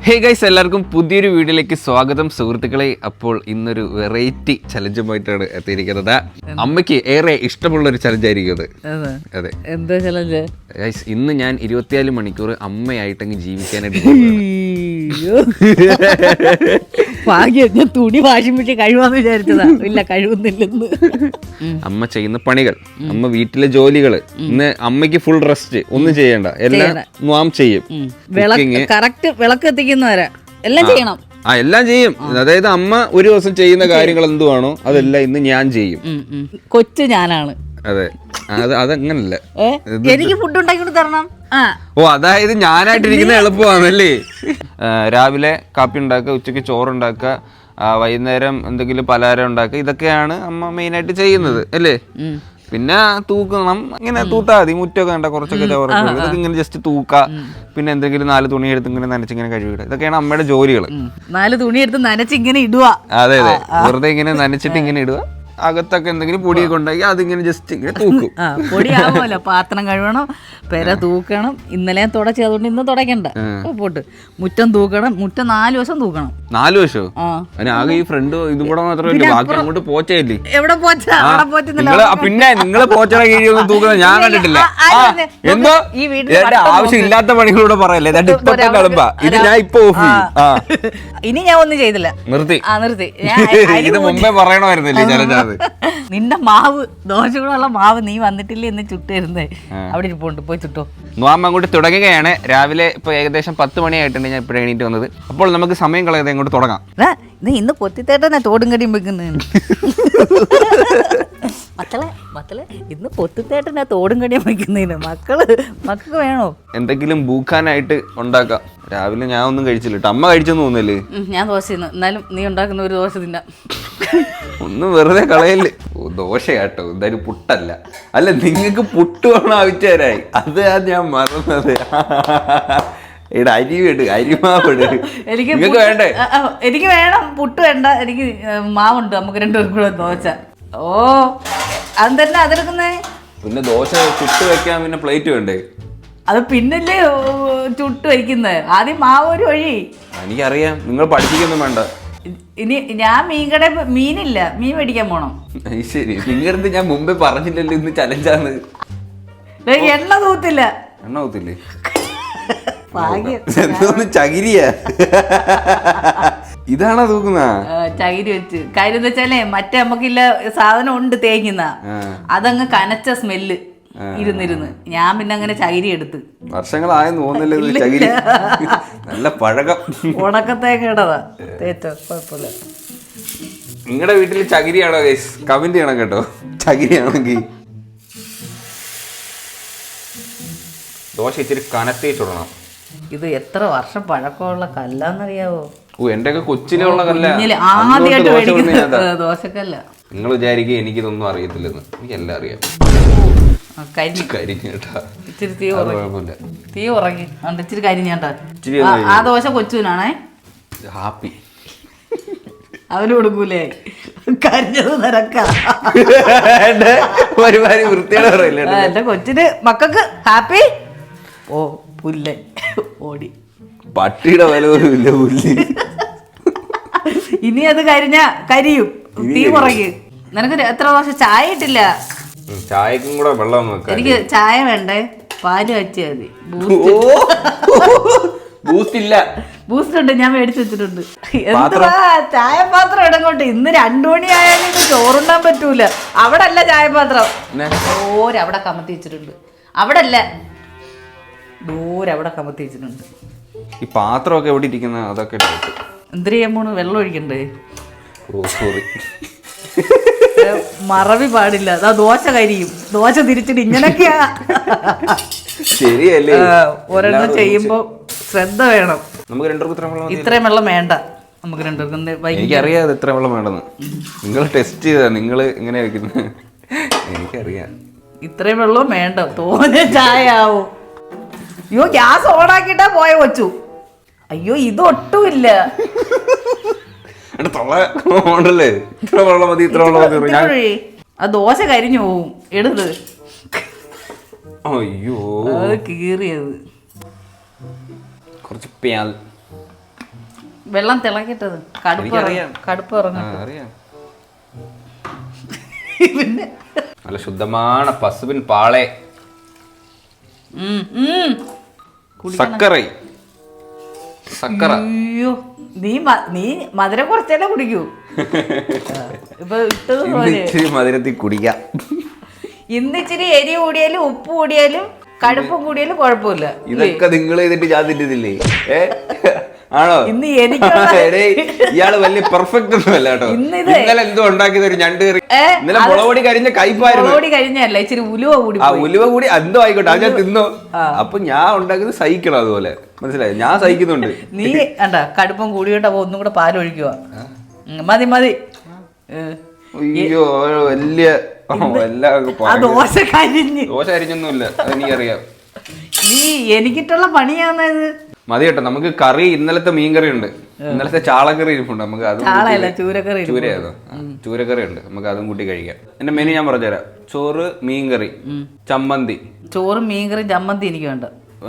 Hey guys, എല്ലാവർക്കും പുതിയൊരു വീഡിയോയിലേക്ക് സ്വാഗതം സുഹൃത്തുക്കളെ. അപ്പോൾ ഇന്നൊരു വെറൈറ്റി ചലഞ്ചുമായിട്ടാണ് എത്തിയിരിക്കുന്നത്. അമ്മയ്ക്ക് ഏറെ ഇഷ്ടമുള്ള ഒരു ചലഞ്ച് ആയിരിക്കും അത്. അതെ, എന്താ ചലഞ്ച് ഗൈസ്? ഇന്ന് ഞാൻ 24 മണിക്കൂർ അമ്മയായിട്ടങ്ങ് ജീവിക്കാനായിട്ട് ഭാഗ്യം, ഞാൻ തുണി വാഷിംഗ് മെഷീൻ കഴിവാന്ന് വിചാരിച്ചതാ. ഇല്ല, കഴിവുന്നില്ലെന്ന്. അമ്മ ചെയ്യുന്ന പണികൾ, അമ്മ വീട്ടിലെ ജോലികള്, ഇന്ന് അമ്മയ്ക്ക് ഫുൾ റെസ്റ്റ്, ഒന്നും ചെയ്യണ്ട, എല്ലാം നാം ചെയ്യും. കറക്റ്റ് വിളക്ക് എത്തിക്കുന്നവരെ എല്ലാം ചെയ്യണം. എല്ലാം ചെയ്യും. അതായത് അമ്മ ഒരു ദിവസം ചെയ്യുന്ന കാര്യങ്ങൾ എന്തുവാണോ അതെല്ലാം ഇന്ന് ഞാൻ ചെയ്യും. കൊച്ചു ഞാനാണ്. അതെ, അതങ്ങനല്ല. എനിക്ക് ഫുഡ് ഉണ്ടാക്കി തരണം. അതായത് ഞാനായിട്ടിരിക്കുന്ന എളുപ്പമാണല്ലേ. രാവിലെ കാപ്പി ഉണ്ടാക്കുക, ഉച്ചയ്ക്ക് ചോറുണ്ടാക്കുക, വൈകുന്നേരം എന്തെങ്കിലും പലഹാരം ഉണ്ടാക്കുക, ഇതൊക്കെയാണ് അമ്മ മെയിനായിട്ട് ചെയ്യുന്നത് അല്ലേ. പിന്നെ തൂക്കണം, ഇങ്ങനെ തൂത്താ മതി. മുറ്റൊക്കെ കണ്ട കുറച്ചൊക്കെ ചോറൊക്കെ ഇതൊക്കെ ഇങ്ങനെ ജസ്റ്റ് തൂക്ക. പിന്നെ എന്തെങ്കിലും 4 തുണി എടുത്ത് ഇങ്ങനെ നനച്ചിങ്ങനെ കഴുകിടുക. ഇതൊക്കെയാണ് അമ്മയുടെ ജോലികൾ. 4 തുണി എടുത്ത് നനച്ചിങ്ങനെ ഇടുക. അതെ അതെ, വെറുതെ ഇങ്ങനെ നനച്ചിട്ട് ഇങ്ങനെ ഇടുക. അകത്തൊക്കെ എന്തെങ്കിലും പൊടിയൊക്കെ ഉണ്ടാക്കി അതിങ്ങനെ ജസ്റ്റ് ഇങ്ങനെ തൂക്കും. പൊടിയാവുമല്ലോ, പാത്രം കഴുകണം, പെര തൂക്കണം. ഇന്നലെ തുടച്ച്, അതുകൊണ്ട് ഇന്ന് തുടയ്ക്കണ്ട. പോട്ട് മുറ്റം തൂക്കണം. മുറ്റം 4 ദിവസം തൂക്കണം. 4 ദിവസോ? ആകെ ഈ ഫ്രണ്ട് ഇതും കൂടെ മാത്രമല്ല, ബാക്കി അങ്ങോട്ട് പോച്ചയില്ലേ? എവിടെ പോച്ച? പിന്നെ നിങ്ങള് പോച്ചയുടെ കീഴിയൊന്നും തൂക്കുന്നത് ഞാൻ കണ്ടിട്ടില്ല. എന്തോ എന്റെ ആവശ്യമില്ലാത്ത പണികളൂടെ പറയല്ലേ. ഇപ്പൊ എളുപ്പാ ഇത്, ഞാൻ ഇപ്പൊ ഓഫ് ചെയ്യും. ഇനി ഞാൻ ഒന്നും ചെയ്തില്ല, നിർത്തി. ഇത് മുമ്പേ പറയണമായിരുന്നില്ലേ ചലഞ്ച്? നിന്റെ മാവ്, ദോശകളുള്ള മാവ് നീ വന്നിട്ടില്ലേ എന്ന് ചുട്ടുതരുന്നേ. അവിടെ ഇരിപ്പുണ്ട്, പോയി ചുട്ടോ. നോമ്പ് അങ്ങോട്ട് തുടങ്ങുകയാണ്. രാവിലെ ഇപ്പൊ ഏകദേശം 10 മണിയായിട്ടുണ്ട് ഞാൻ ഇപ്പോഴും എണീറ്റ് വന്നത്. അപ്പോൾ നമുക്ക് സമയം കളയാതെ അങ്ങോട്ട് തുടങ്ങാം. ഇന്ന് പൊത്തിത്തേട്ടനെ തോടും കടിയും വെക്കുന്നതാണ്. മക്കളെ ഇന്ന് പൊത്തിത്തേട്ടനെ തോടും കടിയും വെക്കുന്നതിന് മക്കൾക്ക് വേണോ എന്തെങ്കിലും ബൂക്കാനായിട്ട് ഉണ്ടാക്കാം. രാവിലെ ഞാൻ ഒന്നും കഴിച്ചില്ല കേട്ടോ. അമ്മ കഴിച്ചെന്ന് തോന്നുന്നല്ലേ? ഞാൻ ദോശ തിന്നു. എന്നാലും നീ ഉണ്ടാക്കുന്ന ഒരു ദോശ തിന്ന ഒന്നും വെറുതെ കളയല്ലേ. ദോശയാട്ടോ, എന്തായാലും പുട്ടല്ല. അല്ല, നിങ്ങൾക്ക് പുട്ട് വേണം ആവശ്യരായി. അതാ ഞാൻ മറന്നത്. അരിമാവിട്. നിങ്ങൾക്ക് വേണ്ടേ? എനിക്ക് വേണം, പുട്ട് വേണ്ട. എനിക്ക് മാവുണ്ട്, നമുക്ക് 2 പേർക്കും കൂടെ ദോശ. അതെന്താ അതെടുക്കുന്നേ? പിന്നെ ദോശ ചുട്ട് വെക്കാൻ പിന്നെ പ്ലേറ്റ് വേണ്ടേ? അത് പിന്നല്ലേ ചുട്ട് വയ്ക്കുന്നത്. ആദ്യം മാവ് ഒരു വഴി. എനിക്കറിയാം, നിങ്ങൾ പഠിപ്പിക്കൊന്നും വേണ്ട. ഇനി ഞാൻ മീനില്ല, മീൻ മേടിക്കാൻ പോണം. ശരി, നിങ്ങളുടെ ഞാൻ മുമ്പേ പറഞ്ഞില്ലല്ലോ ഇന്ന് ചലഞ്ചാണ്. എണ്ണ തൂത്തില്ല. എണ്ണ തൂത്തില്ലേ? എന്തോന്ന് ചകിരിയാ? ഇതാണോ തൂക്കുന്ന? ചകിരി വെച്ച്. കാര്യം എന്താ വെച്ചാലേ, മറ്റേ നമുക്കില്ല സാധനം ഉണ്ട് തേങ്ങുന്ന, അതങ്ങ് കനച്ച സ്മെല്ല് ഇരുന്നിരുന്ന്. ഞാൻ പിന്നെ അങ്ങനെ ചകിരി എടുത്ത്. വർഷങ്ങളായെന്ന് തോന്നുന്നില്ല ചകിരി. നല്ല പഴകം. ഉണക്കത്തേക്കടതാ തേറ്റോ, കുഴപ്പമില്ല. നിങ്ങളുടെ വീട്ടിൽ ചകിരിയാണോ ഗൈസ്? കമന്റ് ചെയ്യണം കേട്ടോ, ചകിരിയാണെങ്കിൽ. ദോശ ഇച്ചിരി കനത്തി ചുടണം. ഇത് എത്ര വർഷം പഴക്കമുള്ള കല്ലാന്നറിയാവോ? എന്റെ ഒക്കെ കൊച്ചിലുള്ള കല്ല. ആദ്യമായിട്ട് മേടിക്കുന്ന ദോശക്കല്ല. നിങ്ങൾ വിചാരിക്കും എനിക്കിതൊന്നും അറിയത്തില്ലെന്ന്. എനിക്കെല്ലാം അറിയാം. ഇച്ചിരി തീ ഉറങ്ങി ഇച്ചിരി കരിഞ്ഞാട്ടാ. ആ ദോശ കൊച്ചുനാണേ. ഹാപ്പി അവന് കൊടുക്കൂലേ? കരിഞ്ഞത് നിരക്ക. എന്റെ കൊച്ചിന് മക്കൾക്ക് ഹാപ്പി. പുല്ല് ഓടി. പട്ടിയുടെ വില പോലും ഇല്ല പുല്ല്. ഇനി അത് കരിയും. തീ ഉറങ്ങി. നിനക്ക് എത്ര വർഷം ചായ ഇട്ടില്ല? ചായക്കും കൂടെ വെള്ളം. എനിക്ക് ചായ വേണ്ടേ, പാല് വെച്ചാൽ മതി. ബൂസ്റ്റ് ഉണ്ട്, ഞാൻ മേടിച്ചു വെച്ചിട്ടുണ്ട്. എന്തുവാ ചായ പാത്രം ഇടങ്ങോട്ട്? ഇന്ന് 2 മണിയായാലും ഇത് ചോറുണ്ടാൻ പറ്റൂല. അവിടെ അല്ല ചായപാത്രം, അവിടെ കമത്തി വെച്ചിട്ടുണ്ട്. അവിടെ അല്ല, അവിടെ കമത്തി വെച്ചിട്ടുണ്ട്. ഈ പാത്രമൊക്കെ എവിടെ ഇരിക്കുന്ന? അതൊക്കെ എന്തിനു ചെയ്യാൻ പോണു? വെള്ളം ഒഴിക്കണ്ടേ? സോറി, മറവി പാടില്ല. അതാ ദോശ കരിയും. ദോശ തിരിച്ചിട്ട് ഇങ്ങനൊക്കെയാ. ശരിയല്ലേ? ഒരെണ്ണം ചെയ്യുമ്പോ ശ്രദ്ധ വേണം. നമുക്ക് 2 പേർക്കും ഇത്രയും വെള്ളം വേണ്ട. നമുക്ക് 2 പേർക്കും. എനിക്കറിയാം ഇത്ര വെള്ളം വേണ്ടെന്ന്. നിങ്ങൾ ടെസ്റ്റ് ചെയ്താ നിങ്ങൾ ഇങ്ങനെ വെക്കുന്നത്? എനിക്കറിയാം ഇത്രയും വെള്ളം വേണ്ട. തോന്നെ ചായ ആവും. അയ്യോ, ഗ്യാസ് ഓണാക്കിട്ടാ പോയ കൊച്ചു. അയ്യോ, ഇതൊട്ടുമില്ല. ഇത്ര വെള്ളം മതി, ഇത്ര വെള്ളം മതി. ആ ദോശ കരിഞ്ഞു പോവും. എടുത്ത്. അയ്യോ, അത് കീറിയത്. കുറച്ച് പ്യാൽ വെള്ളം തിളക്കിട്ടത് കടുപ്പ് ഇറങ്ങും. അറിയാം. നല്ല ശുദ്ധமான പശുവിൻ പാളെ സക്കറ. അയ്യോ നീ മധുരം കുറച്ചല്ലേ കുടിക്കൂ. ഇപ്പൊ ഇട്ടതുപോലെ മധുരത്തിൽ കുടിക്കാം. ഇന്നിച്ചിരി എരി കൂടിയാലും ഉപ്പ് കൂടിയാലും കടുപ്പം കൂടിയാലും കുഴപ്പമില്ല. ഇതൊക്കെ നിങ്ങൾ ചെയ്തിട്ട് ഞാൻ തിന്നിട്ടില്ലേ? ആണോ? ഇന്ന് ഇയാള് വലിയ പെർഫെക്റ്റ് ഒന്നും അല്ല കേട്ടോ. ഇന്നലെ എന്തോ ഉണ്ടാക്കിയത് ഒരു ഞണ്ട് കറി. ഇന്നലെ മുളകൊടി കരിഞ്ഞ കയ്പായിരുന്നു. മുളകൊടി കരിഞ്ഞല്ല, ഇച്ചിരി ഉലുവ കൂടി. ആ ഉലുവ കൂടി എന്തോ ആയിക്കോട്ടെ, അത് ഞാൻ തിന്നോ. അപ്പൊ ഞാൻ ഉണ്ടാക്കുന്നത് സഹിക്കണം. അതുപോലെ മനസ്സിലായി, ഞാൻ സഹിക്കുന്നുണ്ട്. നീ കണ്ട കടുപ്പം കൂടിയോണ്ട് അപ്പൊ ഒന്നും കൂടെ പാലൊഴിക്കുക. മതി. അയ്യോ വലിയ ദോശ കരിഞ്ഞൊന്നുമില്ല, അതെനിക്കറിയാം. നീ എനിക്കിട്ടുള്ള പണിയാന്നത്. മതി കേട്ടോ. നമുക്ക് കറി ഇന്നലത്തെ മീൻകറി ഉണ്ട്, ഇന്നലത്തെ ചാളക്കറി ഇരിപ്പുണ്ട്. നമുക്ക് അത് ചൂരക്കറി ഉണ്ട്, നമുക്ക് അതും കൂട്ടി കഴിക്കാം. എന്റെ മെനു ഞാൻ പറഞ്ഞുതരാം. ചോറ്, മീൻകറി, ചമ്മന്തി. ചോറും മീൻകറി ചമ്മന്തി എനിക്ക് വേണ്ട.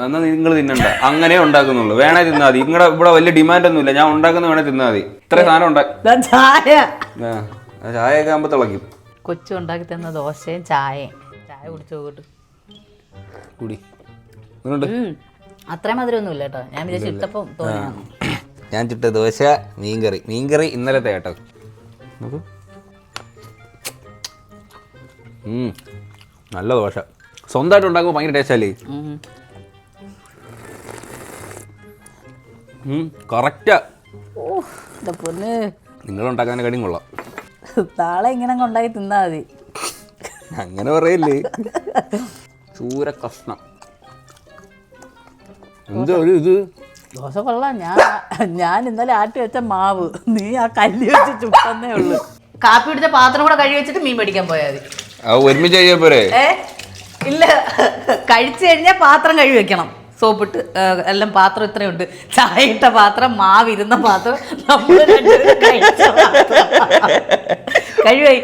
എന്നാ നിങ്ങൾ തിന്നണ്ട, അങ്ങനെ ഉണ്ടാക്കുന്നുള്ളൂ. വേണേ തിന്നാ മതി. നിങ്ങളുടെ ഇവിടെ വലിയ ഡിമാൻഡ് ഒന്നുമില്ല. ഞാൻ ഉണ്ടാക്കുന്ന വേണേ തിന്നാ മതി. ഇത്ര സാധനം ഉണ്ടാക്കും. ചായയൊക്കെ ആകുമ്പോ തിളക്കും. കൊച്ചു ഉണ്ടാക്കി തന്ന ദോശയും ചായ കുടിച്ചു നോക്കട്ടെ. കുടി. അത്രയും മധുരമൊന്നുമില്ല കേട്ടോ. ഞാൻ വിചാരിച്ചു ഇട്ടപ്പം തോന്നിയാണ്. ഞാൻ ചുട്ട ദോശ, മീൻകറി ഇന്നലത്തെ കേട്ടോ. നല്ല ദോശ. സ്വന്തമായിട്ട് ഉണ്ടാക്കുമ്പോൾ ഭയങ്കര ടേസ്റ്റല്ലേ? കറക്റ്റാ. നിങ്ങൾ ഉണ്ടാക്കാൻ കടിയും കൊള്ളാം. നാളെ ഇങ്ങനെ ഉണ്ടാക്കി തിന്നാ മതി. അങ്ങനെ പറയല്ലേ. ചൂര കഷ്ണം. എന്തോ ഒരു ഇത് ദോശ കൊള്ളാം. ഞാൻ ഇന്നലെ ആട്ടി വെച്ച മാവ് നീ ആ കല്ല് വെച്ച് ചുട്ടന്നേ ഉള്ളു. കാപ്പി പിടിച്ച പാത്രം കൂടെ കഴുകി വെച്ചിട്ട് മീൻ മേടിക്കാൻ പോയാൽ മതി. ഒരുമിച്ച് കഴിയാ പോരെ? ഇല്ല, കഴിച്ചു കഴിഞ്ഞാൽ പാത്രം കഴുകി വെക്കണം. സോപ്പിട്ട് എല്ലാം പാത്രം ഇത്രയുണ്ട്. ചായ ഇട്ട പാത്രം, മാവിരുന്ന പാത്രം, കഴിവായി.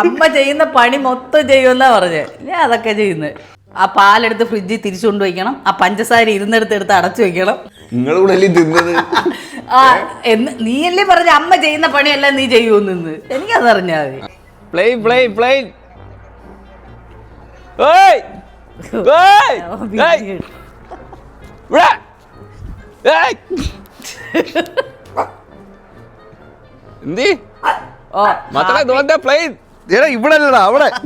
അമ്മ ചെയ്യുന്ന പണി മൊത്തം ചെയ്യുമെന്നാ പറഞ്ഞേ. ഞാൻ അതൊക്കെ ചെയ്യുന്നത്. ആ പാലെടുത്ത് ഫ്രിഡ്ജിൽ തിരിച്ചു കൊണ്ട് വയ്ക്കണം. ആ പഞ്ചസാര ഇരുന്നെടുത്ത് അടച്ചു വെക്കണം. നീയല്ലേ പറഞ്ഞ അമ്മ ചെയ്യുന്ന പണിയല്ല നീ ചെയ്യുമെന്ന്. എനിക്കതറിഞ്ഞാൽ മതി. ഇവിടെ അവിടെ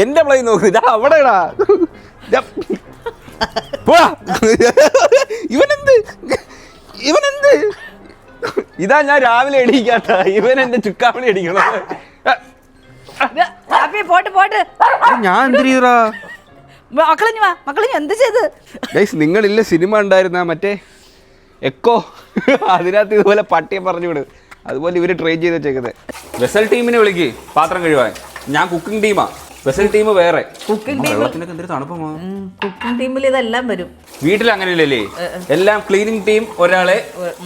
എന്റെ പ്ലെയിൻ നോക്ക്. ഇതാ അവിടെ ഇവനെന്ത് ഇതാ ഞാൻ രാവിലെ എണീക്കാട്ട. ഇവൻ എന്റെ ചുക്കാമണി അടിക്കണം. ഞാൻ എന്ത് ചെയ്താ എന്ത് ചെയ്ത്? നിങ്ങളില്ല സിനിമ ഉണ്ടായിരുന്ന മറ്റേ എക്കോ, അതിനകത്ത് ഇതുപോലെ പട്ടിയെ പറഞ്ഞു വിടും. അതുപോലെ ഇവര് ട്രെയിൻ ചെയ്ത് വെച്ചേക്കുന്നത്. വെസൽ ടീമിനെ വിളിക്ക് പാത്രം കഴിവാൻ. ഞാൻ കുക്കിംഗ് ടീമാ, വെസൽ ടീം വേറെ. കുക്കിംഗ് ടീമിൽ ഇതെല്ലാം വരും. വീട്ടിൽ അങ്ങനെയല്ലേ? എല്ലാം ക്ലീനിങ് ടീം ഒരാളെ,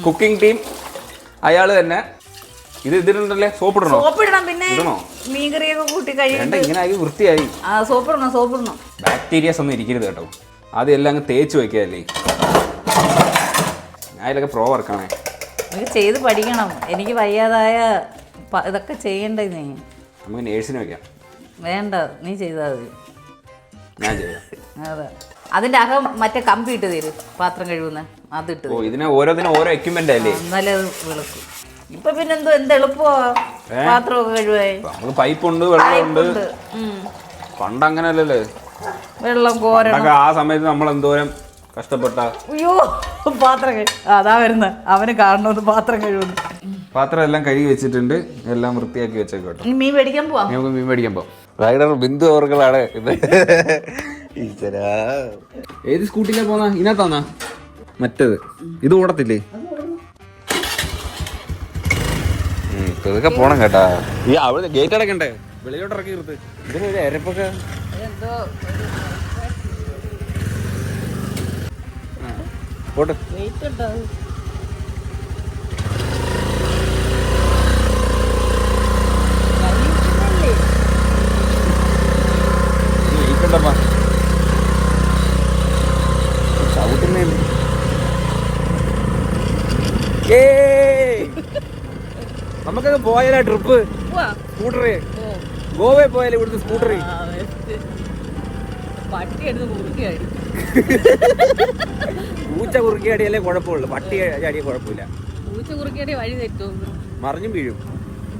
കുക്കിംഗ് ടീം അയാള് തന്നെ. ഇതിലുണ്ടല്ലേ സോപ്പിടണോ? സോപ്പിടണം. പിന്നെ മീൻകറിയൊക്കെ കൂട്ടി കഴിയുമ്പോൾ ഇങ്ങനെ ആയി വൃത്തിയായി. സോപ്പിടണം. ബാക്ടീരിയസ് ഒന്നും ഇരിക്കരുത് കേട്ടോ. അത് എല്ലാം അങ്ങ് തേച്ച് വെക്കല്ലേ. ഞാൻ ഇതിലൊക്കെ പ്രോ വർക്കാണേ. എനിക്ക് ചെയ്ത് പഠിക്കണം. എനിക്ക് വയ്യാതായ ഇതൊക്കെ ചെയ്യണ്ടേ നീ. നമുക്ക് നേഴ്സിന് വെക്കാം. വേണ്ട, നീ ചെയ്താൽ മതി. ഞാൻ ചെയ്യാം. അതെ, അതിന്റെ അകം മറ്റേ കമ്പി ഇട്ട് തരും പാത്രം കഴിവുന്ന. അത് ഇട്ട് ഇതിന് ഓരോ എക്യുപ്മെന്റ് അല്ലേ? എന്നാലേ അത് വിളക്കും. ഇപ്പൊ പിന്നെ എന്ത് എളുപ്പമാ പാത്രമൊക്കെ കഴിവായി. നമുക്ക് പൈപ്പുണ്ട്, വെള്ളമുണ്ട്. പണ്ട് അങ്ങനെ അല്ലല്ലേ? വെള്ളം കോരണം. ആ സമയത്ത് നമ്മൾ എന്തോരം കഷ്ടപ്പെട്ട. അയ്യോ, പാത്രം അതാ വരുന്ന അവന് കാണണമെന്ന്. പാത്രം കഴിവുന്നു. പാത്രം എല്ലാം കഴുകി വെച്ചിട്ടുണ്ട്, എല്ലാം വൃത്തിയാക്കി വെച്ചേക്കോട്ടെ. മീൻ മേടിക്കാൻ പോവാം. നമുക്ക് മീൻ മേടിക്കാൻ പോവാം. റൈഡർ ബിന്ദു അവർകളാണ് ഇത്. ഏത് സ്കൂട്ടിയിലാ പോന്നാ? ഇതിനകത്താന്നാ? മറ്റേത് ഇത് ഓടത്തില്ലേ? ഇതൊക്കെ പോണം കേട്ടാ. ഈ അവിടെ ഗേറ്റ് അടക്കണ്ടേ? വെളിയോട്ട് ഇറക്കി നിർത്ത്. ഇതിനൊരു എരപ്പൊക്കെ. പോട്ടെ. ചവിട്ടുന്നേ നമുക്കത് പോയാലോ ട്രിപ്പ്? സ്കൂട്ടറ് ഗോവയിൽ പോയാലോ ഇവിടുത്തെ സ്കൂട്ടറ്? പട്ടി എടുത്ത് കുറുക്കിയാടി. പൂച്ച കുറുക്കിയാടിയല്ലേ കുഴപ്പമുള്ളൂ, പട്ടി ചാടിയ കുഴപ്പമില്ല. പൂച്ച കുറുക്കിയാടി വഴി തെറ്റും, മറിഞ്ഞും വീഴും.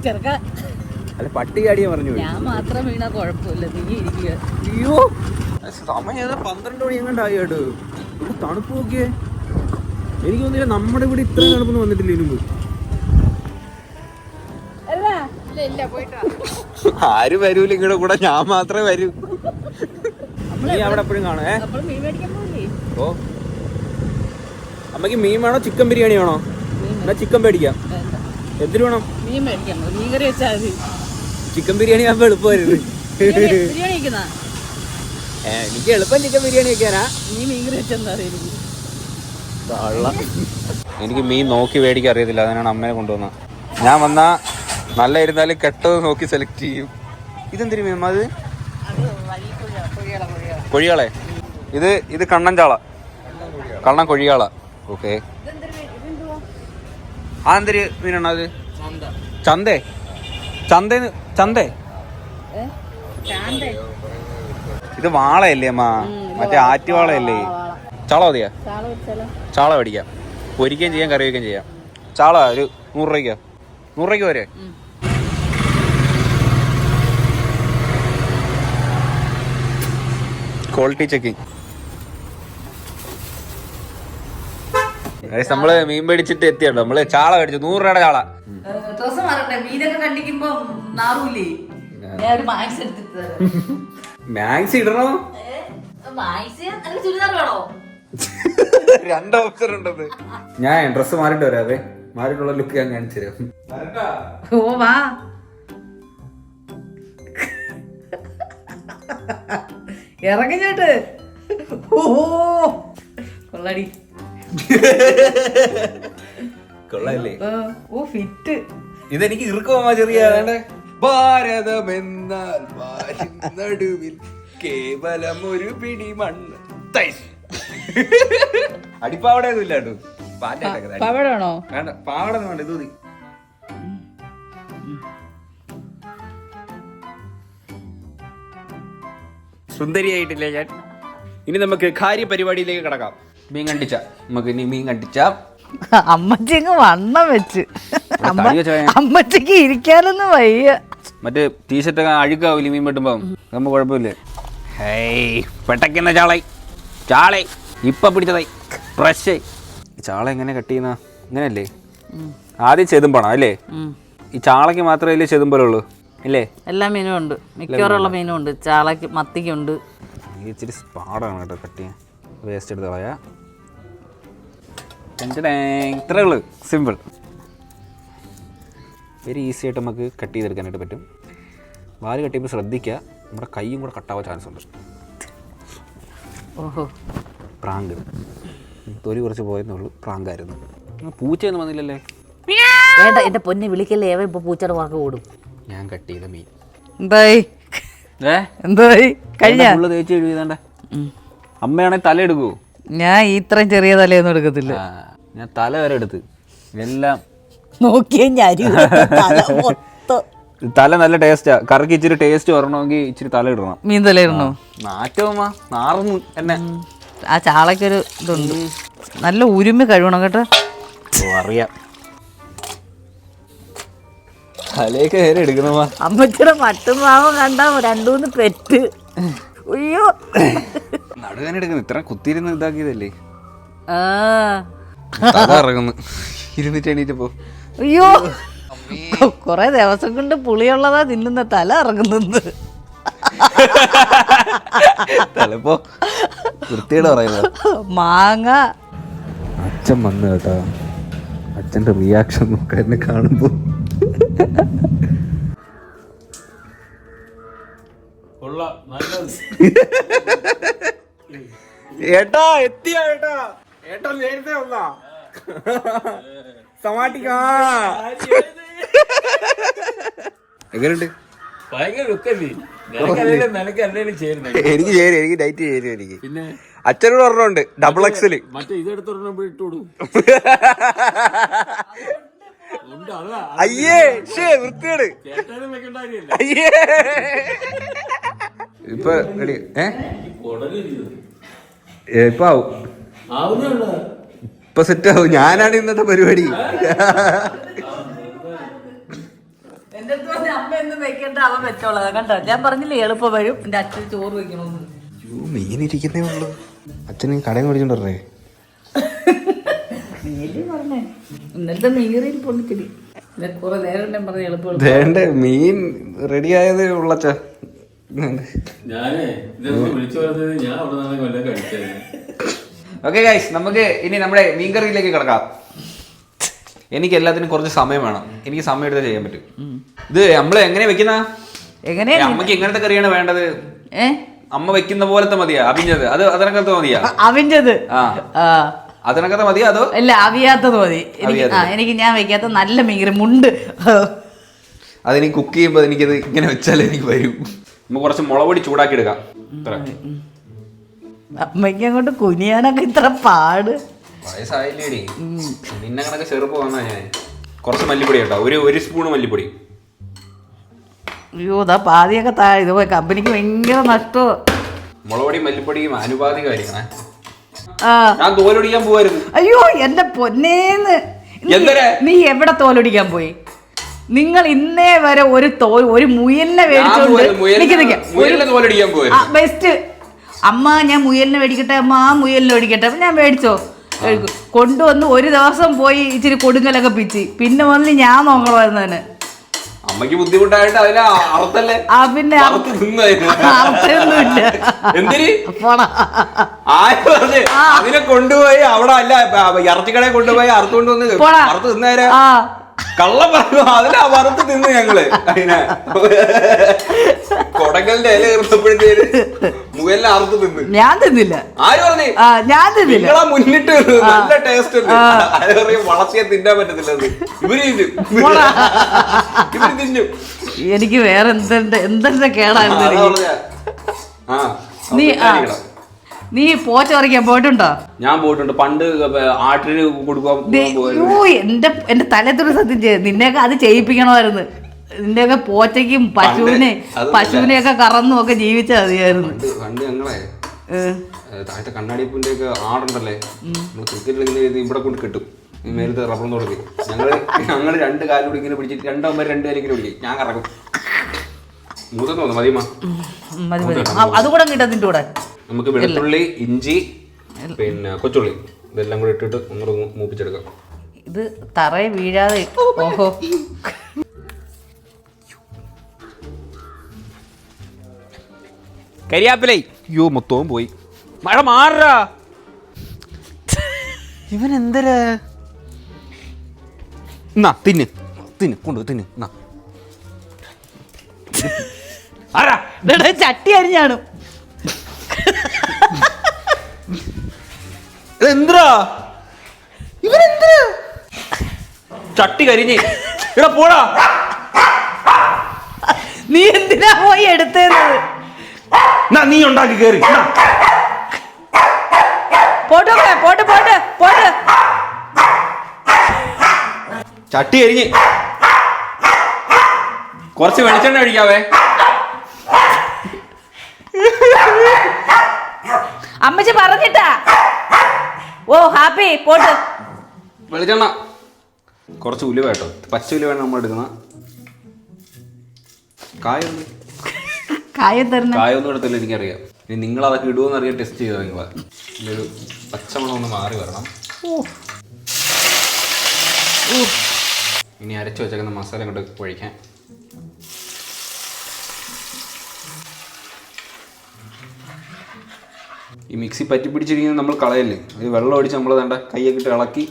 ചെറുക്ക അല്ല പട്ടി ചാടിയ മറിഞ്ഞു വീഴും. ഞാൻ മാത്രം വീണാ കുഴപ്പമില്ല, നീ ഇരിക്കുക. അയ്യോ സമയം ഏതാ 12 മണി എങ്ങാണ്ടായി കേട്ടോ. ഇവിടെ തണുപ്പ് നോക്കിയേ. എനിക്ക് തോന്നില്ല നമ്മുടെ ഇവിടെ ഇത്രയും തണുപ്പൊന്നും വന്നിട്ടില്ല ഇതിനു മുമ്പ്. ആരും വരൂല ഇങ്ങടെ കൂടെ, ഞാൻ മാത്രമേ വരൂ. നീ അവിടെ എപ്പോഴും കാണേ. ഓ അമ്മക്ക് മീൻ വേണോ ചിക്കൻ ബിരിയാണി വേണോ? എന്നാ ചിക്കൻ മേടിക്കാം. എന്തിനു വേണം? മീൻ മേടിക്കാം, മീൻ കറി വെച്ചാൽ മതി. ചിക്കൻ ബിരിയാണി ആകുമ്പോ എളുപ്പമായിരുന്നു. എനിക്ക് എളുപ്പം ചിക്കൻ ബിരിയാണി വെക്കാനാ. നീ മീൻ കറി വെച്ചെന്താ അറിയില്ല. എനിക്ക് മീൻ നോക്കി മേടിക്കാൻ അറിയത്തില്ല, അതിനാണ് അമ്മയെ കൊണ്ടുവന്ന. ഞാൻ വന്നാ നല്ല ഇരുന്നാലും കെട്ടത് നോക്കി സെലക്ട് ചെയ്യും. ഇതെന്തിനു മീൻ? അത് കൊഴിയാളെ. ഇത് കണ്ണൻ ചാള, കണ്ണൻ കൊഴിയാള. ഓക്കെ. ആ എന്തൊരു മീനാണ് അത്? ചന്തേ? ചന്തേ? ഇത് വാളയല്ലേ അമ്മ? മറ്റേ ആറ്റുവാളയല്ലേ? ചാള മതിയാ? ചാള മേടിക്കാം, പൊരിക്കുകയും ചെയ്യാം കറി വയ്ക്കുകയും ചെയ്യാം. ചാള ഒരു 100 രൂപയ്ക്കോ? 100 രൂപയ്ക്ക് വരെ. Quality checking. നമ്മള് മീൻ മേടിച്ചിട്ട് എത്തിയുണ്ടോ? നമ്മള് ചാള മേടിച്ചു, 100 രൂപയുടെ ചാള. ഡ്രസ് മാറട്ടെ, മീനൊക്കെ കണ്ടിക്കുമ്പോ നാറൂലേ. ഞാൻ ഒരു മാക്സ് എടുത്തിട്ട് മാക്സ് ഇടണോ? ചുരിദാർ വേണോ? 2 ഓപ്ഷൻ ഉണ്ടത്. ഞാൻ ഡ്രസ് മാറിട്ട് വരാവേ, മാറിയിട്ടുള്ള ലുക്ക് ഞാൻ കാണിച്ചു തരാം. ഓ വാ. ഇറങ്ങിഞ്ഞോട്ട്. ഓ കൊള്ളടി. കൊള്ളല്ലേ? ഓ ഫിറ്റ്. ഇതെനിക്ക് ഇറുക്കുവാ ചെറിയ. ഭാരതമെന്നാൽ നടുവിൽ കേവലം ഒരു പിടി മണ്ണ്. അടിപ്പാവടയൊന്നും ഇല്ല കേട്ടോ. പാവടാണോ? വേണ്ട, പാവട വേണ്ട, ഇത് മതി. സുന്ദരിയായിട്ടില്ലേ ഞാൻ? ഇനി നമുക്ക് കാര്യപരിപാടിയിലേക്ക് കിടക്കാം. മീൻ കണ്ടിച്ച നമുക്ക് ഇനി മീൻ കണ്ടിച്ച. അമ്മച്ചിങ്ങ് വണ്ണം വെച്ച്, അമ്മച്ചിക്ക് ഇരിക്കാനൊന്നും വയ്യ. മറ്റേ ടീഷർട്ട് അഴുക്കാവൂലേ മീൻ വെട്ടുമ്പോ? നമുക്ക് കുഴപ്പമില്ലേ. പെട്ടക്കുന്ന ചാള ഇപ്പൊ പിടിച്ചതായി ഫ്രഷ്. ചാള എങ്ങനെ കട്ട് ചെയ്യുന്ന? ഇങ്ങനെയല്ലേ? ആദ്യം ചെതുമ്പണം അല്ലേ? ഈ ചാളക്ക് മാത്രമേ ചെതുമ്പലുള്ളൂ അല്ലേ? എല്ലാ മീനും ഉണ്ട്, മിക്കവാറുള്ള മീനും ഉണ്ട്. ചാളക്ക് മത്തിക്കുണ്ട്. ഇച്ചിരി പാടാണ് കേട്ടോ കട്ട് ചെയ്യാൻ. വേസ്റ്റ് എടുത്ത് കളയാ. ഇത്രേ ഉള്ളൂ, സിമ്പിൾ. വെരി ഈസി ആയിട്ട് നമുക്ക് കട്ട് ചെയ്തെടുക്കാനായിട്ട് പറ്റും. വാല് കട്ട് ചെയ്യുമ്പോൾ ശ്രദ്ധിക്കുക, നമ്മുടെ കൈയും കൂടെ കട്ടാവാൻ ചാൻസ് ഉണ്ട്. ഓഹോ, പ്രാങ്ക്. തൊലി കുറച്ച് പോയെന്നുള്ളൂ, പ്രാങ്കായിരുന്നു. പൂച്ചയൊന്നും വന്നില്ലല്ലേ? വേണ്ട എന്റെ പൊന്നെ വിളിക്കല്ലേ, ഏവ ഇപ്പൊ പൂച്ചയുടെ വാക്ക് കൂടും. ഞാൻ കട്ട് ചെയ്ത മീൻ എന്തായി? കഴിഞ്ഞ തേച്ച് എഴുതിയതാണ്ടേ. അമ്മയാണെങ്കിൽ തല എടുക്കൂ? ഞാൻ ഇത്രയും ചെറിയ തലയൊന്നും എടുക്കത്തില്ല. ഞാൻ തല വരെ എടുത്ത് എല്ലാം നോക്കിയേ. തല നല്ല ടേസ്റ്റാ. കറിക്ക് ഇച്ചിരി ടേസ്റ്റ് വരണമെങ്കിൽ ഇച്ചിരി തല ഇടണം. മീൻ തല ഇടണോ? നാറ്റോമ്മ നാറുന്നു എന്നെ. ആ ചാളക്കൊരു ഇതുണ്ട്, നല്ല ഉരുമി കഴിവണം കേട്ടോ. അറിയാം. തലയൊക്കെ നേരെ എടുക്കണമാ. അമ്മച്ചിയുടെ മട്ടുമാവം കണ്ടാ 2-3 പെറ്റ്. അയ്യോ, നടുവേന എടുക്കുന്നു. ഇത്ര കുത്തിയിരുന്ന് ഇതാക്കിയതല്ലേ. ഇറങ്ങുന്നു ഇരുന്നിട്ട് എണീറ്റപ്പോ. അയ്യോ, കൊറേ ദിവസം കൊണ്ട് പുളിയുള്ളതാ തിന്നുന്ന, തല ഇറങ്ങുന്നു. തലപ്പോ വൃത്തിയുടെ പറയുന്നത്. മാങ്ങ. അച്ഛൻ വന്നു കേട്ടാ. അച്ഛന്റെ റിയാക്ഷൻ നോക്കാം എന്നെ കാണുമ്പോ. ഏട്ടാ എത്തിയാ? ഏട്ടാ നേരത്തെ വന്നാ? സമാട്ടിക്കാ. എങ്ങനെയുണ്ട്? എനിക്ക് ചേരും, എനിക്ക് ഡയറ്റ് ചേരും. എനിക്ക് അച്ഛനോട് പറഞ്ഞോണ്ട് ഡബിൾ എക്സല് മറ്റേ ഇതെടുത്തോണ്ട് ഇട്ടോളൂ. അയ്യേ വൃത്തിയാണ് കേട്ടാലും വെക്കേണ്ട കാര്യമല്ല. അയ്യേ ഇപ്പൊ റെഡി ഇപ്പൊ ആവും ആവുന്നുണ്ടോ? ഇപ്പൊ സെറ്റ് ആവും. ഞാനാണ് ഇന്നത്തെ പരിപാടി. എന്റെ അടുത്ത് പറഞ്ഞ അമ്മ ഒന്നും വെക്കണ്ട, അവൻ വെച്ചോളാം. കണ്ടോ, ഞാൻ പറഞ്ഞില്ലേ എളുപ്പം വരും. എന്റെ അച്ഛൻ ചോറ് വെക്കണമെന്ന്. മീൻ ഇരിക്കുന്നേ ഉള്ളു. അച്ഛന് കടയിൽ മേടിച്ചോണ്ടേ പറഞ്ഞേ ഇന്നലത്തെ മീറിയിൽ പൊന്നിച്ചിരി കുറെ നേരം പറഞ്ഞ എളുപ്പം വേണ്ട മീൻ റെഡി ആയതേ ഉള്ളച്ച. ഞാനേ ഇതൊന്നും വിളിച്ചു പറഞ്ഞത് ഞാൻ അവിടെ നിന്നാണ് കൊല്ലം കഴിച്ചത്. ഓക്കെ ഗൈസ്, നമുക്ക് ഇനി നമ്മുടെ മീൻകറിയിലേക്ക് കിടക്കാം. എനിക്ക് എല്ലാത്തിനും കുറച്ച് സമയം വേണം. എനിക്ക് സമയം എടുത്ത് ചെയ്യാൻ പറ്റും. ഇത് നമ്മള് എങ്ങനെ വെക്കുന്ന എങ്ങനെയാ? അമ്മക്ക് എങ്ങനത്തെ കറിയാണ് വേണ്ടത്? അമ്മ വെക്കുന്ന പോലത്തെ മതിയാ? അവിഞ്ഞത് അതിനകത്ത് മതിയാ? അവിഞ്ഞത് അതിനകത്ത് മതിയാ അതോ? അല്ല, അവിയാത്തത് മതി എനിക്ക്. ഞാൻ വെക്കാത്ത നല്ല മീൻകറി മുണ്ട്. അതെനിക്ക് കുക്ക് ചെയ്യുമ്പോ എനിക്കത് ഇങ്ങനെ വെച്ചാൽ എനിക്ക് വരും. നമുക്ക് കുറച്ച് മുളക് ചൂടാക്കി എടുക്കാം. അമ്മയ്ക്ക് അങ്ങോട്ട് കുനിയാനൊക്കെ ഇത്ര പാട്. വയസ്സായില്ലേടി, നിന്നെ കണക്ക് ചെറുപ്പ് വന്നാ ഞാൻ. കുറച്ച് മല്ലിപ്പൊടി കേട്ടോ, ഒരു സ്പൂണ് മല്ലിപ്പൊടി. അയ്യോ, ഇതാ പാതിയൊക്കെ താഴെ. ഇത് കമ്പനിക്ക് ഭയങ്കര നഷ്ടോ. മുളകുപൊടിയും മല്ലിപ്പൊടിയും അനുപാതികമായിരിക്കണേ. ഞാൻ തോലൊടിക്കാൻ പോവായിരുന്നു. അയ്യോ എന്റെ പൊന്നേന്ന്, നീ എവിടെ തോലൊടിക്കാൻ പോയി? നിങ്ങൾ ഇന്നേ വരെ ഒരു മുയലിനെ മേടിച്ചോണ്ട് ബെസ്റ്റ്. അമ്മ ഞാൻ മുയലിനെ മേടിക്കട്ടെ, അമ്മ ആ മുയലിനെ മേടിക്കട്ടെ. അപ്പൊ ഞാൻ മേടിച്ചോ, കൊണ്ടുവന്ന് ഒരു ദിവസം പോയി ഇച്ചിരി കൊടുങ്ങലൊക്കെ പിച്ച്, പിന്നെ വന്ന് ഞാൻ നോക്കണമായിരുന്നു തന്നെ. അമ്മക്ക് ബുദ്ധിമുട്ടായിട്ട് അതിനെ അറുത്തല്ലേ? പിന്നെ അതിനെ കൊണ്ടുപോയി അവിടെ അല്ല ഇറച്ചിക്കടയിൽ കൊണ്ടുപോയി അറുത്തുകൊണ്ട് വന്ന് അറുത്ത് തിന്നേരാ കള്ള പറഞ്ഞു. അതിനാ വറുത്ത് തിന്ന് ഞങ്ങള്. അതിനെ കൊടങ്കലിന്റെ ഇല ഇറുത്തപ്പോഴത്തേന് മുയലിനെ അറുത്ത് തിന്ന്. ഞാൻ തിന്നില്ല. ആര് പറഞ്ഞു? ഞാൻ തിന്നില്ല. നിങ്ങളാ മുന്നിട്ട് നല്ല ടേസ്റ്റ് ഉണ്ട്. അത് പറയും വളർത്തിയാ തിന്നാൻ പറ്റത്തില്ലത്. ഇവര് തിന്നും. എനിക്ക് വേറെ എന്തെന്റെ കേടായിരുന്നു. നീ പോച്ച പറിക്കാൻ പോയിട്ടുണ്ടോ? ഞാൻ പോയിട്ടുണ്ട്. പണ്ട് ആട്ടിന് കൊടുക്കാൻ. എന്റെ തലത്തൊരു സത്യം ചെയ്ത് നിന്നെയൊക്കെ അത് ചെയ്യിപ്പിക്കണമായിരുന്നു. നിന്റെയൊക്കെ പോച്ചയ്ക്കും പശുവിനെയൊക്കെ കറന്നും ഒക്കെ ജീവിച്ചാൽ മതിയായിരുന്നു. പണ്ട് ഞങ്ങളെ താഴത്തെ കണ്ണാടിപ്പിന്റെ ഒക്കെ ആടുണ്ടല്ലേ, നമ്മള് ക്രിക്കറ്റ് ഇവിടെ കൊണ്ട് കിട്ടും. ഈ മേലത്തെ റബ്ബറും തുടങ്ങി ഞങ്ങള് രണ്ട് കാലും ഇങ്ങനെ പിടിച്ചിട്ട് രണ്ടാകുമ്പോൾ രണ്ട് കാലും ഇങ്ങനെ പിടിക്കും. ഞാൻ കറക്കും. മൂത്തെന്ന് തോന്നുന്നു. മതിയമ്മ, അതുകൂടെ കിട്ടാ നിന്റെ കൂടെ. നമുക്ക് വെളുത്തുള്ളി, ഇഞ്ചി, പിന്നെ കൊച്ചുള്ളി ഇതെല്ലാം കൂടെ ഇട്ടിട്ട് ഒന്നുകൂടെ മൂപ്പിച്ചെടുക്കാം. ഇത് തറയെ വീഴാതെ. ഓഹോ, കരിയാപ്പിലേ. അയ്യോ മൊത്തവും പോയി. മഴ മാറാ. ഇവൻ എന്തരാ? തിന്ന് തിന്ന് കൊണ്ടു തിന്ന്. ചട്ടി അരിഞ്ഞാണ്. ഇതെന്താ ഇവനെന്താ ചട്ടി കരിഞ്ഞ് ഇവിടെ പോടാ. നീ എന്തിനാ പോയി എടുത്തത്? നീ ഉണ്ടാക്കി കേറി പോട്ട് പോട്ട് പോട്ട് പോട്ട്. ചട്ടി കരിഞ്ഞ് കുറച്ച് വെളിച്ചെണ്ണ ഒഴിക്കാവേ. അമ്മച്ചി പറഞ്ഞിട്ടാ. ഓ ഹാപ്പി പോട്ട്. വെളിച്ചെണ്ണ കുറച്ച് ഉലുവ കേട്ടോ, പച്ച ഉലുവയാണ് നമ്മൾ എടുക്കുന്ന. കായൊന്നും എടുത്തില്ല, എനിക്കറിയാം. ഇനി നിങ്ങൾ അതൊക്കെ ഇടുമെന്ന് അറിയാൻ ടെസ്റ്റ് ചെയ്തോ നിങ്ങളെ. ഒരു പച്ചമണം ഒന്ന് മാറി വരണം. ഇനി അരച്ചു വെച്ചേക്കുന്ന മസാല ഇങ്ങോട്ട് ഒഴിക്കാൻ. ഈ മിക്സി പറ്റി പിടിച്ചിരിക്കുന്നത് നമ്മൾ കളയല്ലേ, അത് വെള്ളം ഒഴിച്ച് നമ്മൾ വേണ്ട കയ്യൊക്കെ ഇട്ട് ഇളക്കി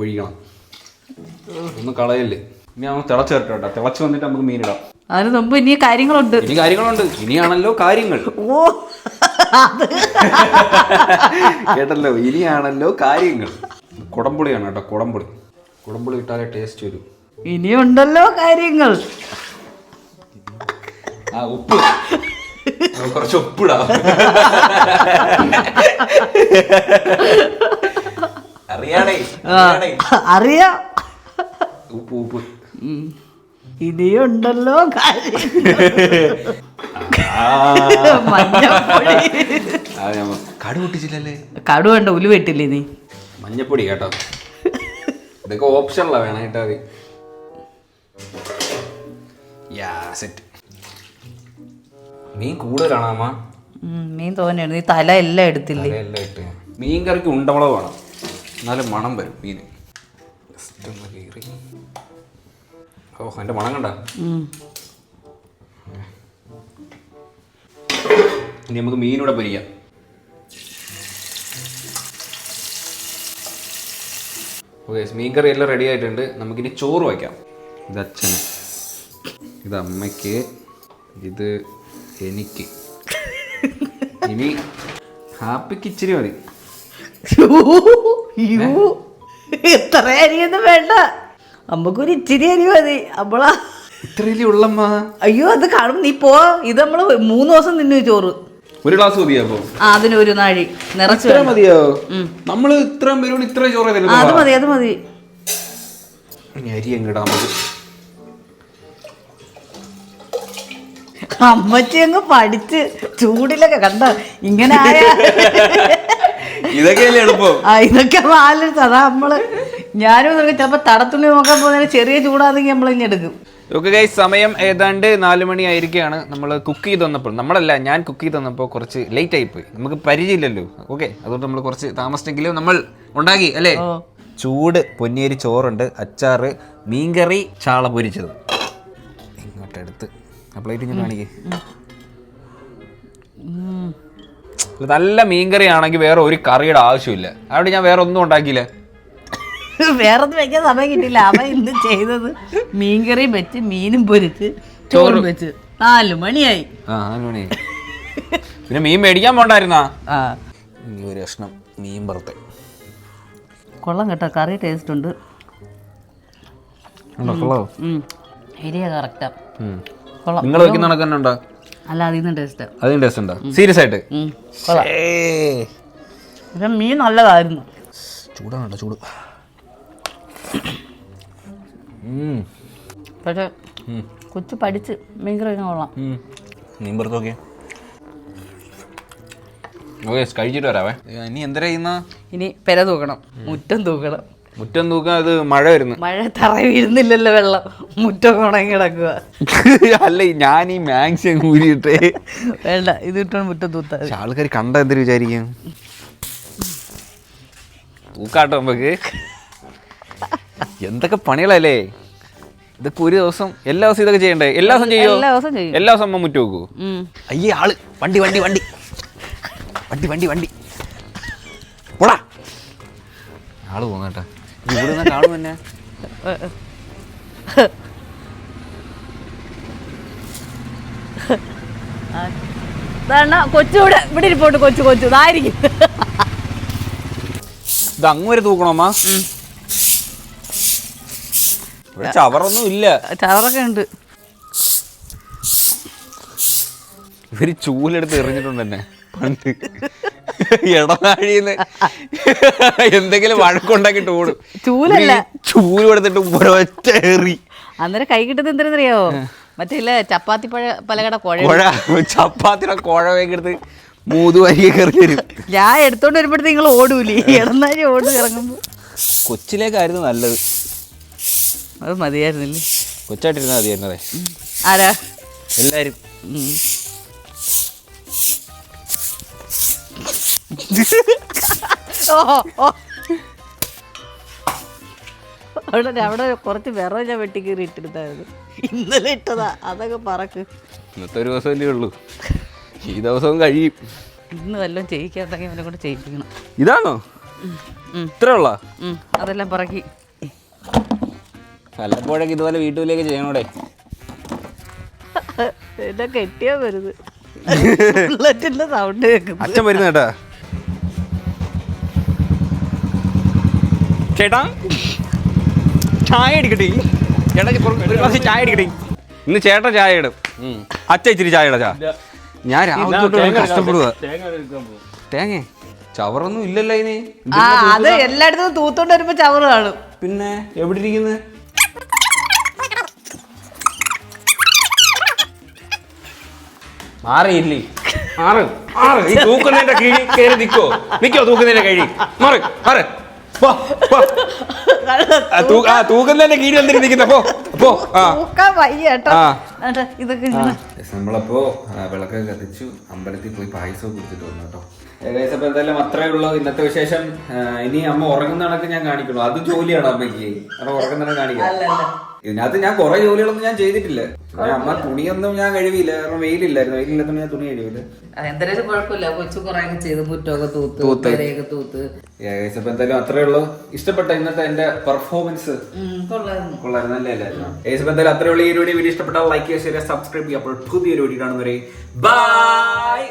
ഒഴിക്കണം. ഒന്ന് കളയല്ലേ. ഇനി നമ്മൾ തിളച്ച് വരട്ടെ. തിളച്ച് വന്നിട്ട് നമുക്ക് മീനിടാം. അതിന് മുമ്പ് ഇനി കാര്യങ്ങളുണ്ട്. ഇനിയാണല്ലോ കാര്യങ്ങൾ. ഓ കേട്ടല്ലോ, ഇനിയാണല്ലോ കാര്യങ്ങൾ. കുടംപുളിയാണ് കേട്ടോ, കുടംപുളി ഇട്ടാലേ ടേസ്റ്റ് വരും. ഇനിയുണ്ടല്ലോ കാര്യങ്ങൾ. ഉപ്പ് കുറച്ച് ഉപ്പിടാം. അറിയാം. ഉപ്പ് ഇനിയുണ്ടല്ലോ മഞ്ഞപ്പൊടി. കടു പൊട്ടിച്ചില്ലല്ലേ? കടു വേണ്ട, ഉലു വെട്ടില്ലേ നീ? മഞ്ഞപ്പൊടി കേട്ടോ, ഇതൊക്കെ ഓപ്ഷനല്ല, വേണം കേട്ടാ മതി. സെറ്റ്. മീൻ കൂടുതലാണോ അമ്മ? മീൻ തോന്നെയാണ്. നീ തല എല്ലാം എടുത്തില്ലേ? എല്ലാം ഇട്ട്. മീൻ കറിക്ക് ഉണ്ടമുളക് വേണം, എന്നാലും മണം വരും മീന്. ഓ അതിന്റെ മണം കണ്ട. ഇനി നമുക്ക് മീനൂടെ പൊരിക്കാം. ഓക്കെ, മീൻ കറി എല്ലാം റെഡി ആയിട്ടുണ്ട്. നമുക്കിനി ചോറ് വയ്ക്കാം. ഇത് അച്ഛന്, ഇത് അമ്മയ്ക്ക്, ഇത് എനിക്ക്. ഇനി ഹാപ്പിക്ക് ഇച്ചിരി മതി. എത്ര അരിയൊന്നും വേണ്ട, അമ്മക്കൊരു ഇച്ചിരി അരി മതി. അമ്മളാ ഇത്രയല്ലേ ഉള്ളമ്മ? അയ്യോ അത് കാണും, നീ പോ. ഇത് നമ്മള് 3 ദിവസം തിന്നു ചോറ്. ഒരു ഗ്ലാസ് മതിയോ? അപ്പൊ അതിന് ഒരു നാഴി നിറച്ച് മതിയോ? നമ്മള് ഇത്രയും പേരോട് ഇത്ര ചോറ് അത് മതി, അത് മതി. അരി എങ്ങിടാം നമുക്ക്. അമ്മച്ചി അങ്ങ് പഠിച്ച് ചൂടിലൊക്കെ കണ്ട ഇങ്ങനെ ആയ ഇതൊക്കെയല്ലേ എളുപ്പം. ഇതൊക്കെ ആലോചിച്ച് അതാ നമ്മള്. ഞാനും ചിലപ്പോ തടത്തുണി നോക്കാൻ പോകുന്നതിന് ചെറിയ ചൂടാണെങ്കിൽ നമ്മൾ ഇനി എടുക്കും. ഓക്കെ ഗൈസ്, സമയം ഏതാണ്ട് 4 മണി ആയിരിക്കുകയാണ്. നമ്മൾ കുക്ക് ചെയ്ത് വന്നപ്പോൾ, ഞാൻ കുക്ക് ചെയ്ത് വന്നപ്പോൾ കുറച്ച് ലേറ്റ് ആയിപ്പോയി. നമുക്ക് പരിചയമില്ലല്ലോ. ഓക്കെ, അതുകൊണ്ട് നമ്മൾ കുറച്ച് താമസിച്ചെങ്കിലും നമ്മൾ ഉണ്ടാക്കി അല്ലേ. ചൂട് പൊന്നിയരി ചോറുണ്ട്, അച്ചാറ്, മീൻകറി, ചാള പൊരിച്ചത്. ഇങ്ങോട്ടെടുത്ത് ആ പ്ലേറ്റ് ഇങ്ങനെ കാണിക്കേ. നല്ല മീൻകറി ആണെങ്കിൽ വേറെ ഒരു കറിയുടെ ആവശ്യമില്ല. അവിടെ ഞാൻ വേറെ ഒന്നും ഉണ്ടാക്കിയില്ല. വേറൊന്നും വെക്കാൻ സമയം കിട്ടിയില്ല. അവൻ ഇന്ന് ചെയ്തത് മീൻകറിയും വെച്ച് മീനും പൊരിച്ച് ചോറും വെച്ച് 4 മണിയായി. 4 മണിയായി. പിന്നെ മീൻ മേടിക്കാൻ പോണ്ടായിരുന്നാ? ഇനി ഒരു കഷ്ണം മീൻ വറുത്ത്. കൊള്ളം കേട്ടോ, കറി ടേസ്റ്റ് ഉണ്ട്. Area correct. നിങ്ങൾ വെക്കുന്ന കണക്ക് തന്നെ ഉണ്ടോ? അല്ല, അതിന് ടേസ്റ്റ്. അതിന് ടേസ്റ്റ് ഉണ്ടോ? സീരിയസ് ആയിട്ട്? മീൻ നല്ലതായിരുന്നു. ചൂടാണോ? ചൂട്. പക്ഷെ കൊച്ചു പഠിച്ച് മീൻകറി കൊള്ളാം. മീൻ പുറത്ത് നോക്കിയാ. ഓക്കെ, കഴിച്ചിട്ട് വരാവേ. ഇനി എന്തര ചെയ്യുന്ന? ഇനി പെര തൂക്കണം, മുറ്റം തൂക്കണം. മുറ്റം തൂക്കാൻ അത് മഴ വരുന്നു. മഴ തറ വീഴുന്നില്ലല്ലോ, വെള്ളം മുറ്റം ഉണങ്ങി കിടക്കുക. അല്ല, ഞാൻ ഈ മാക്സി ഊരിയിട്ടേ. വേണ്ട, ഇത് ഇട്ടാണ് മുറ്റം തൂത്താ. ആൾക്കാർ കണ്ട എന്തൊരു വിചാരിക്കും. തൂക്കാട്ടോ നമുക്ക്. എന്തൊക്കെ പണികളല്ലേ ഇതിപ്പോ. ഒരു ദിവസം എല്ലാ ദിവസവും ഇതൊക്കെ ചെയ്യണ്ടേ? എല്ലാ ദിവസം ചെയ്യോ? എല്ലാ ദിവസം അമ്മ മുറ്റം വെക്കൂ? അയ്യേ, ആള് വണ്ടി വണ്ടി വണ്ടി വണ്ടി വണ്ടി വണ്ടി പോടാ. ആള് പോന്നേട്ടാ, ഇവിടെ നിന്ന് കാണും തന്നെ. കൊച്ചുകൂടെ ഇവിടെ ഇരിപ്പോട്ട്. കൊച്ചു കൊച്ചു ഇതായിരിക്കും. ഇത് അങ്ങ് വരെ തൂക്കണോമ്മ? ഇവിടെ ചവറൊന്നും ഇല്ല. ചവറൊക്കെ ഉണ്ട്. ഇവര് ചൂലെടുത്ത് എറിഞ്ഞിട്ടുണ്ട് തന്നെ പണ്ട്. ഇടനാഴിന്ന് എന്തെങ്കിലും വഴക്കുണ്ടാക്കിട്ട് ഓടും. ചൂലല്ല, ചൂല് കൊടുത്തിട്ട് ഒരൊറ്റ എറി. അന്നേരം കൈ കിട്ടുന്നത് എന്തിനെന്നറിയോ? മറ്റേ ചപ്പാത്തി പലകട കുഴ, ചപ്പാത്തിയുടെ കുഴവൊക്കെ എടുത്ത് മൂതുവരിയെ കയറി തരും. ഞാൻ എടുത്തോണ്ട് വരുമ്പോഴത്തെ നിങ്ങൾ ഓടൂലേ? ഇടനാഴി ഓട് ഇറങ്ങുമ്പോ. കൊച്ചിലേക്കായിരുന്നു നല്ലത്. അത് മതിയായിരുന്നില്ലേ? കൊച്ചായിട്ടിരുന്നാൽ മതിയായിരുന്നതേ. ആരാ? എല്ലാരും. അവിടെ കുറച്ച് വിറവ് ഞാൻ വെട്ടിക്കീറി ഇട്ടിരുന്നായിരുന്നു. ഇന്നലെ ഇട്ടതാ, അതൊക്കെ പറക്ക്. ഇന്നത്തെ ഒരു ദിവസമല്ലേ ഉള്ളൂ, ഈ ദിവസവും കഴിയും. ഇന്ന് വല്ലതും ചെയ്യിക്കാത്തെങ്കിൽ അവനെ കൊണ്ട് ചെയ്യിപ്പിക്കണം. ഇതാണോ ഇത്ര ഉള്ള? അതെല്ലാം പറക്കി. വല്ലപ്പോഴൊക്കെ ഇതുപോലെ വീട്ടിലേക്ക് ചെയ്യണോടെ. എന്നെ കെട്ടിയാ വരുന്നത്. ബുള്ളറ്റിന്റെ സൗണ്ട് കേൾക്കുന്നു. അച്ഛൻ വരുന്ന കേട്ടാ. ചേട്ടാ ചായ അടിക്കട്ടെ? ചേട്ടാ ഒരു ഗ്ലാസ് ചായ അടിക്കട്ടെ? ഇന്ന് ചേട്ടൻ ചായ ഇടും, അച്ഛൻ ഇച്ചിരി ചായ ഇടാ. ഞാൻ രാവിലെ തൊട്ട് കഷ്ടപ്പെടുക. തേങ്ങ എടുക്കാൻ പോകും. തേങ്ങ ചവറൊന്നും ഇല്ലല്ലോ ഇതിന്. ആ അത് എല്ലായിടത്തും തൂത്തോണ്ട് വരുമ്പോ ചവറ് കാണും. പിന്നെ എവിടെ ഇരിക്കുന്നത്? മാറിയില്ലേ? മാറ് മാറ്. ഈ തൂക്കുന്നതിന്റെ കീഴിൽ കയറി നിക്കോ തൂക്കുന്നതിന്റെ കീഴിൽ മാറ് മാറ്. തൂക്കുന്നതിന്റെ കീഴിൽ എന്തിനു നിൽക്കുന്ന? ഇതൊക്കെ നമ്മളപ്പോ വിളക്കൊക്കെ കത്തിച്ചു, അമ്പലത്തിൽ പോയി പായസമൊക്കെ കുടിച്ചിട്ട് വന്നു കേട്ടോ. ഏകദേശം ഇപ്പൊ എന്തായാലും അത്രേ ഉള്ളൂ ഇന്നത്തെ വിശേഷം. ഇനി അമ്മ ഉറങ്ങുന്ന കണക്ക് ഞാൻ കാണിക്കണു. അത് ജോലിയാണ് അമ്മയ്ക്ക്. കാരണം ഉറങ്ങുന്ന കാണിക്കാം. ഇതിനകത്ത് ഞാൻ കുറെ ജോലികളൊന്നും ഞാൻ ചെയ്തിട്ടില്ല. അമ്മ തുണിയൊന്നും ഞാൻ കഴിവില്ല, കാരണം വെയിലില്ലായിരുന്നു. വെയിലില്ലാത്ത ഞാൻ തുണി കഴിവില്ല. എന്തായാലും കുഴപ്പമില്ല. കൊച്ചു കുറെ ചെയ്ത് മുറ്റമൊക്കെ തൂത്ത്. ഏകദേശം ഇപ്പൊ എന്തായാലും അത്രേ ഉള്ളൂ. ഇഷ്ടപ്പെട്ട ഇന്നത്തെ എന്റെ പെർഫോമൻസ് കൊള്ളായിരുന്നു, അല്ലേ അല്ലായിരുന്നു? ഏകദേശം എന്തായാലും അത്രേ ഉള്ളൂ. ഈ വീഡിയോ ഇഷ്ടപ്പെട്ടാൽ ലൈക്ക് ചെയ്യുക, ഷെയർ ചെയ്യുക, സബ്സ്ക്രൈബ് ചെയ്യുക. അപ്പോൾ പുതിയൊരു വീഡിയോ കാണുന്നവരെ ബൈ.